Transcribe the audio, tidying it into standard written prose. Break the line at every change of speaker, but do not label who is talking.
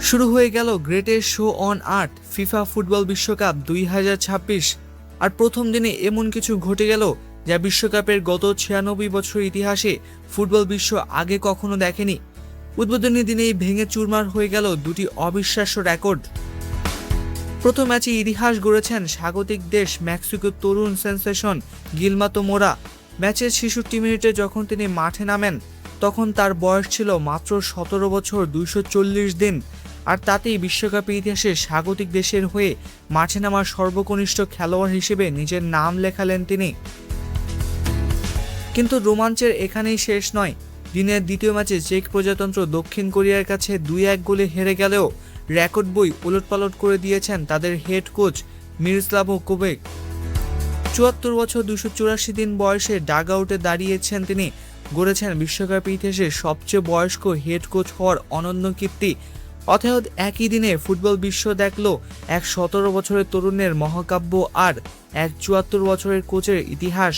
শুরু হয়ে গেল greatest show on earth FIFA football বিশ্বকাপ 2026। আর প্রথম দিনে এমন কিছু ঘটে গেল যা বিশ্বকাপের গত 96 বছর ইতিহাসে ফুটবল বিশ্ব আগে কখনো দেখেনি। উদ্বোধনী দিনেই ভেঙে চুরমার হয়ে গেল দুটি অবিশ্বাস্য রেকর্ড। প্রথম ম্যাচে ইতিহাস গড়েছেন স্বাগতিক দেশ মেক্সিকোর তরুণ সেন্সেশন গিলমাতো মোরা। ম্যাচের 66 মিনিটে যখন তিনি মাঠে নামেন তখন তার বয়স ছিল মাত্র 17 বছর 240 দিন। আর তাতেই বিশ্বকাপের ইতিহাসে স্বাগতিক দেশের হয়ে মাঠে নামার সর্বকনিষ্ঠ খেলোয়াড় হিসেবে নিজের নাম লেখালেন তিনি। কিন্তু রোমাঞ্চের এখানেই শেষ নয়। দিনের দ্বিতীয় ম্যাচে চেক প্রজাতন্ত্র দক্ষিণ কোরিয়ার কাছে 2-1 গোলে হেরে গেলেও রেকর্ড বই উলটপালট করে দিয়েছেন তাদের হেড কোচ মিরোস্লাভো কোবেক। 74 বছর 284 দিন বয়সে ডাগ আউটে দাঁড়িয়েছেন তিনি, গড়েছেন বিশ্বকাপ ইতিহাসে সবচেয়ে বয়স্ক হেড কোচ হওয়ার অনন্য কীর্তি। অতএব একই দিনে ফুটবল বিশ্ব দেখল এক 17 বছরের তরুণের মহাকাব্য আর এক 74 বছরের কোচের ইতিহাস।